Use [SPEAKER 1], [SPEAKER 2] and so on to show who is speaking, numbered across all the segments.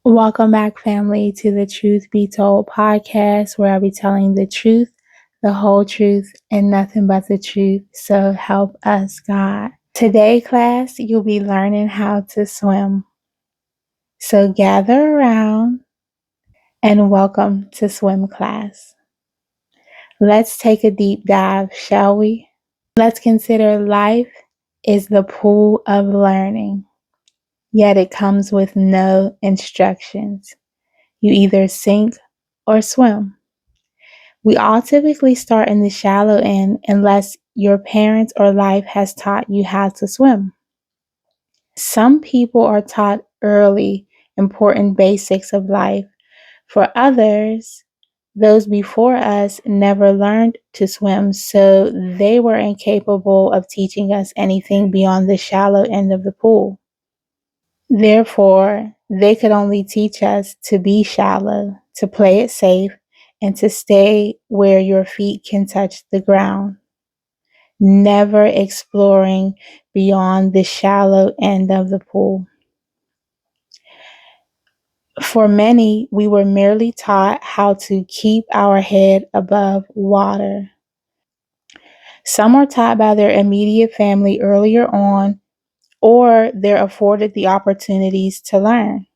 [SPEAKER 1] Welcome back, family, to the Truth Be Told podcast, where I'll be telling the truth, the whole truth, and nothing but the truth. So help us, God. Today, class, you'll be learning how to swim. So gather around and welcome to swim class. Let's take a deep dive, shall we? Let's consider life is the pool of learning, yet it comes with no instructions. You either sink or swim. We all typically start in the shallow end unless your parents or life has taught you how to swim. Some people are taught early important basics of life. For others, those before us never learned to swim, so they were incapable of teaching us anything beyond the shallow end of the pool. Therefore, they could only teach us to be shallow, to play it safe, and to stay where your feet can touch the ground, never exploring beyond the shallow end of the pool. For many, we were merely taught how to keep our head above water. Some are taught by their immediate family earlier on, or they're afforded the opportunities to learn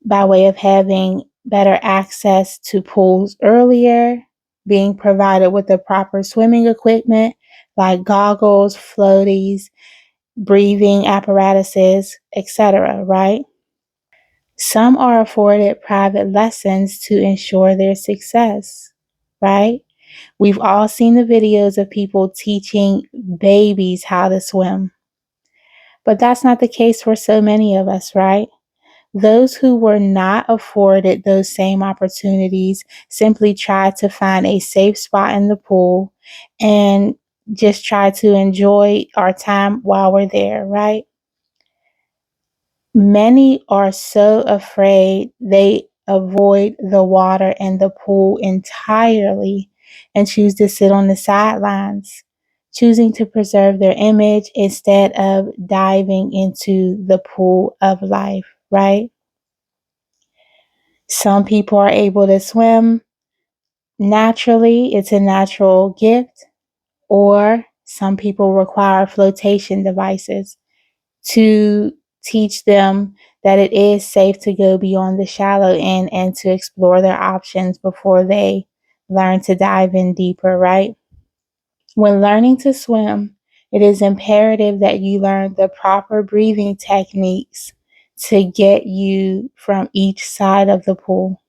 [SPEAKER 1] by way of having better access to pools earlier, being provided with the proper swimming equipment like goggles, floaties, breathing apparatuses, etc., right? Some are afforded private lessons to ensure their success, right? We've all seen the videos of people teaching babies how to swim. But that's not the case for so many of us, right? Those who were not afforded those same opportunities simply tried to find a safe spot in the pool and just try to enjoy our time while we're there, right? Many are so afraid they avoid the water and the pool entirely and choose to sit on the sidelines, choosing to preserve their image instead of diving into the pool of life, right? Some people are able to swim naturally, it's a natural gift, or some people require flotation devices to teach them that it is safe to go beyond the shallow end and to explore their options before they learn to dive in deeper, right? When learning to swim, it is imperative that you learn the proper breathing techniques to get you from each side of the pool.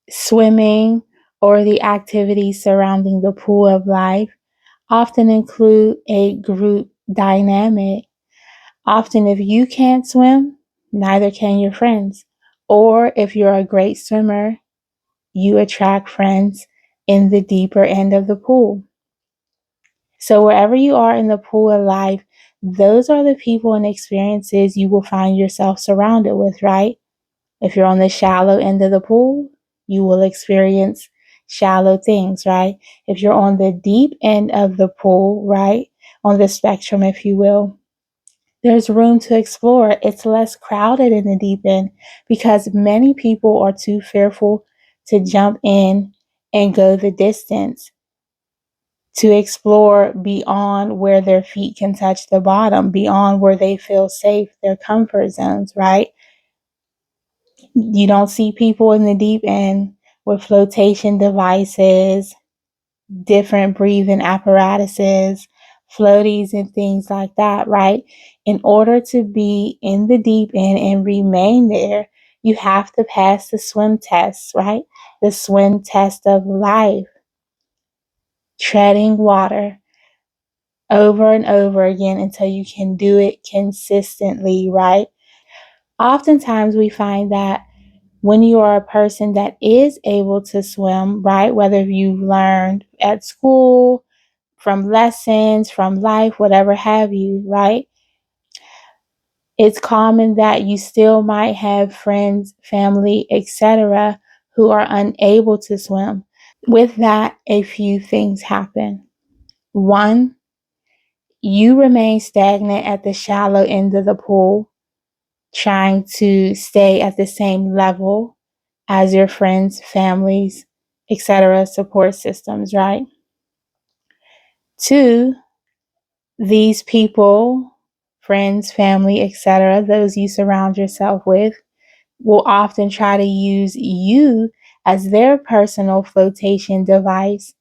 [SPEAKER 1] Swimming or the activities surrounding the pool of life often include a group dynamic. Often, if you can't swim, neither can your friends. Or if you're a great swimmer, you attract friends in the deeper end of the pool. So, wherever you are in the pool of life, those are the people and experiences you will find yourself surrounded with, right? If you're on the shallow end of the pool, you will experience shallow things, right? If you're on the deep end of the pool, right, on the spectrum, if you will, there's room to explore. It's less crowded in the deep end because many people are too fearful to jump in and go the distance, to explore beyond where their feet can touch the bottom, beyond where they feel safe, their comfort zones, right? You don't see people in the deep end with flotation devices, different breathing apparatuses, floaties, and things like that, right? In order to be in the deep end and remain there, you have to pass the swim test, right? The swim test of life, treading water over and over again until you can do it consistently, right? Oftentimes we find that when you are a person that is able to swim, right, whether you've learned at school, from lessons, from life, whatever have you, right? It's common that you still might have friends, family, etc., who are unable to swim. With that, a few things happen. One, you remain stagnant at the shallow end of the pool trying to stay at the same level as your friends, families, etc., support systems, right? 2, these people, friends, family, etc., those you surround yourself with, will often try to use you as their personal flotation device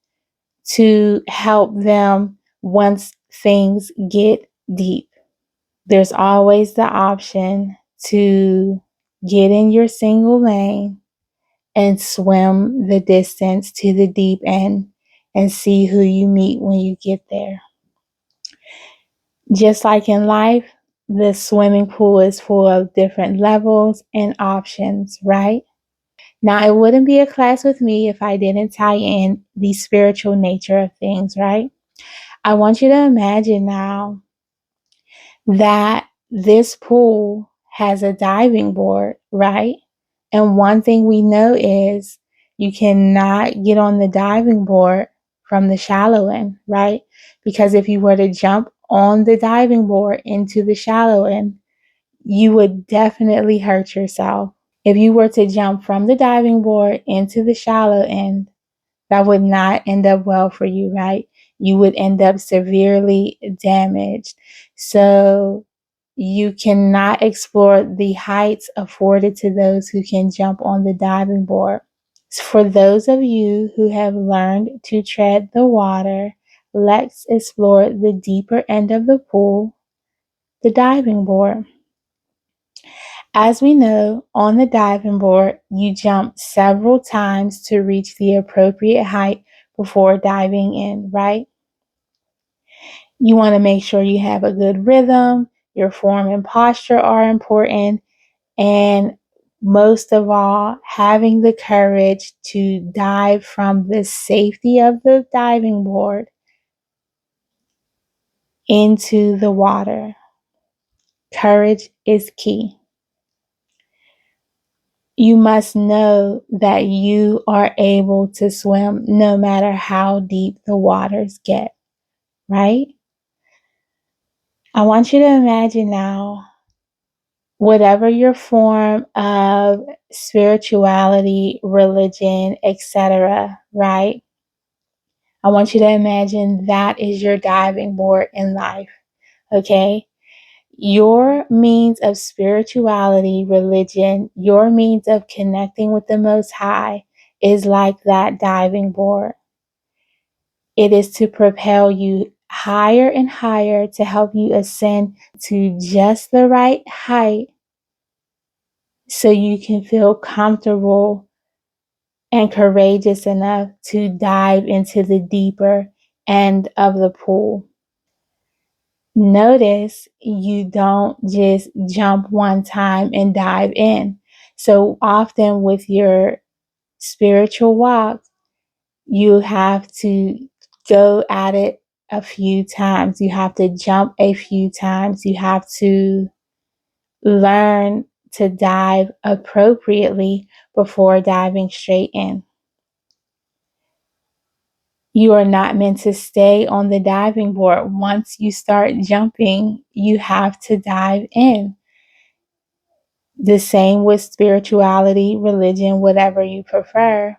[SPEAKER 1] to help them once things get deep. There's always the option to get in your single lane and swim the distance to the deep end and see who you meet when you get there. Just like in life, the swimming pool is full of different levels and options, right? Now, it wouldn't be a class with me if I didn't tie in the spiritual nature of things, right? I want you to imagine now that this pool has a diving board, right? And one thing we know is you cannot get on the diving board from the shallow end, right? Because if you were to jump on the diving board into the shallow end, you would definitely hurt yourself. If you were to jump from the diving board into the shallow end, that would not end up well for you, right? You would end up severely damaged. So you cannot explore the heights afforded to those who can jump on the diving board. For those of you who have learned to tread the water, let's explore the deeper end of the pool, the diving board. As we know, on the diving board, you jump several times to reach the appropriate height before diving in, right? You want to make sure you have a good rhythm, your form and posture are important, and most of all, having the courage to dive from the safety of the diving board into the water. Courage is key. You must know that you are able to swim no matter how deep the waters get, right? I want you to imagine now, whatever your form of spirituality, religion, etc., right? I want you to imagine that is your diving board in life, okay? Your means of spirituality, religion, your means of connecting with the Most High is like that diving board. It is to propel you higher and higher to help you ascend to just the right height so you can feel comfortable and courageous enough to dive into the deeper end of the pool. Notice you don't just jump one time and dive in. So often with your spiritual walk, you have to go at it a few times. You have to jump a few times. You have to learn to dive appropriately before diving straight in. You are not meant to stay on the diving board. Once you start jumping, you have to dive in. The same with spirituality, religion, whatever you prefer.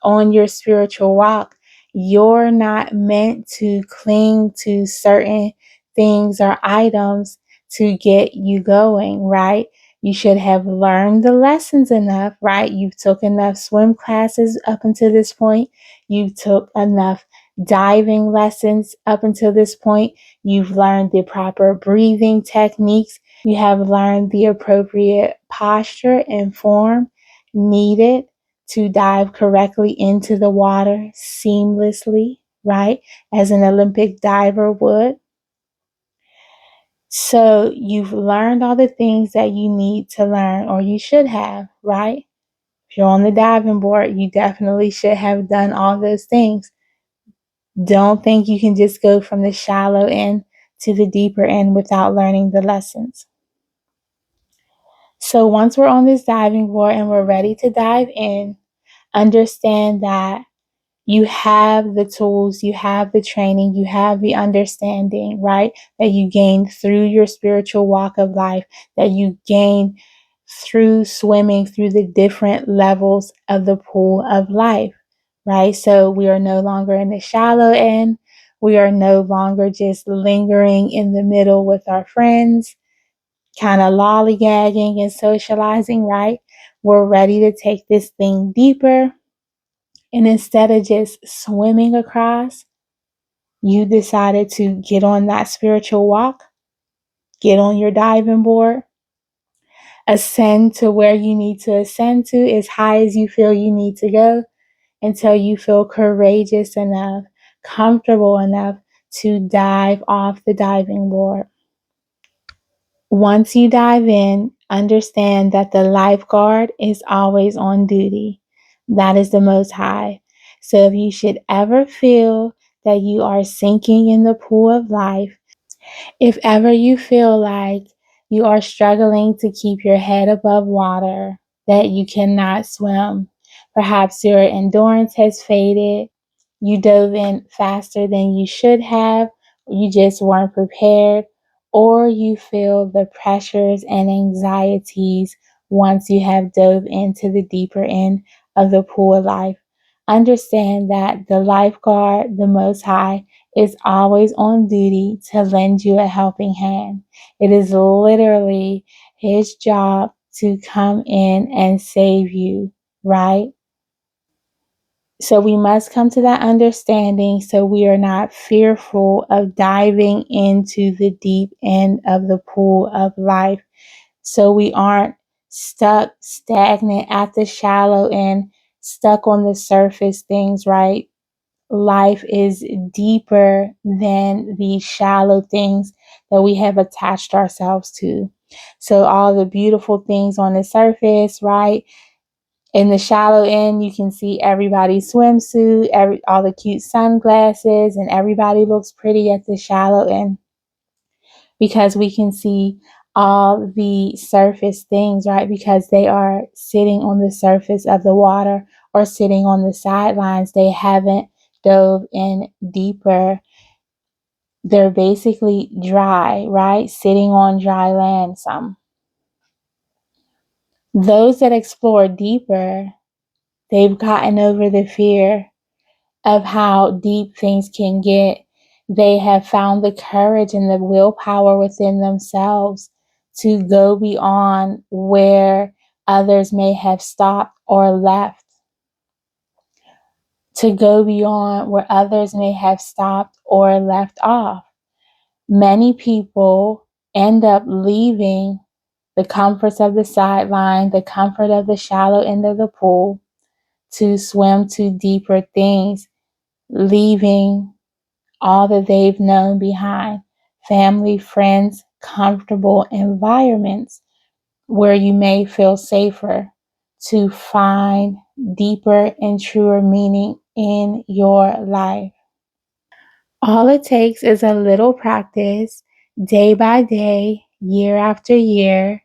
[SPEAKER 1] On your spiritual walk, you're not meant to cling to certain things or items to get you going, right? You should have learned the lessons enough, right? You've took enough swim classes up until this point. You've took enough diving lessons up until this point. You've learned the proper breathing techniques. You have learned the appropriate posture and form needed to dive correctly into the water seamlessly, right? As an Olympic diver would. So you've learned all the things that you need to learn, or you should have, right? If you're on the diving board, you definitely should have done all those things. Don't think you can just go from the shallow end to the deeper end without learning the lessons. So once we're on this diving board and we're ready to dive in, understand that You have the tools, you have the training, you have the understanding, right? That you gain through your spiritual walk of life, that you gain through swimming through the different levels of the pool of life, right? So we are no longer in the shallow end. We are no longer just lingering in the middle with our friends, kind of lollygagging and socializing, right? We're ready to take this thing deeper. And instead of just swimming across, you decided to get on that spiritual walk, get on your diving board, ascend to where you need to ascend to, as high as you feel you need to go, until you feel courageous enough, comfortable enough to dive off the diving board. Once you dive in, understand that the lifeguard is always on duty. That is the Most High. So if you should ever feel that you are sinking in the pool of life, if ever you feel like you are struggling to keep your head above water, that you cannot swim, perhaps your endurance has faded, you dove in faster than you should have, you just weren't prepared, or you feel the pressures and anxieties once you have dove into the deeper end of the pool of life. Understand that the lifeguard, the Most High, is always on duty to lend you a helping hand. It is literally his job to come in and save you, right? So we must come to that understanding so we are not fearful of diving into the deep end of the pool of life. So we aren't stuck, stagnant at the shallow end, stuck on the surface things, right? Life is deeper than the shallow things that we have attached ourselves to. So all the beautiful things on the surface, right? In the shallow end, you can see everybody's swimsuit, all the cute sunglasses, and everybody looks pretty at the shallow end because we can see all the surface things, right? Because they are sitting on the surface of the water or sitting on the sidelines. They haven't dove in deeper. They're basically dry, right? Sitting on dry land, some. Those that explore deeper, they've gotten over the fear of how deep things can get. They have found the courage and the willpower within themselves to go beyond where others may have stopped or left, to go beyond where others may have stopped or left off. Many people end up leaving the comforts of the sideline, the comfort of the shallow end of the pool, to swim to deeper things, leaving all that they've known behind, family, friends, comfortable environments where you may feel safer, to find deeper and truer meaning in your life. All it takes is a little practice, day by day, year after year,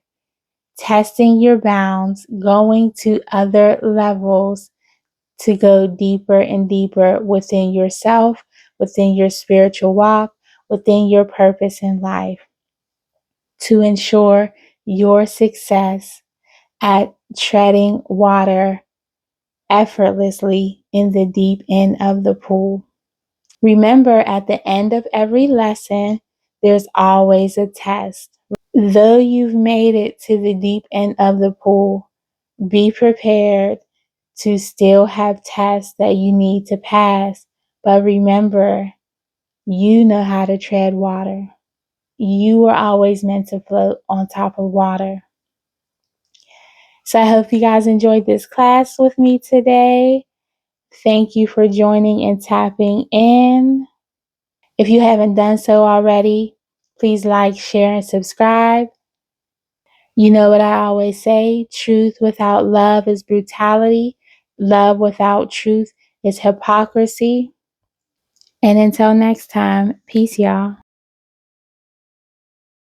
[SPEAKER 1] testing your bounds, going to other levels to go deeper and deeper within yourself, within your spiritual walk, within your purpose in life, to ensure your success at treading water effortlessly in the deep end of the pool. Remember, at the end of every lesson, there's always a test. Though you've made it to the deep end of the pool, be prepared to still have tests that you need to pass. But remember, you know how to tread water. You were always meant to float on top of water. So I hope you guys enjoyed this class with me today. Thank you for joining and tapping in. If you haven't done so already, please like, share, and subscribe. You know what I always say, truth without love is brutality. Love without truth is hypocrisy. And until next time, peace, y'all.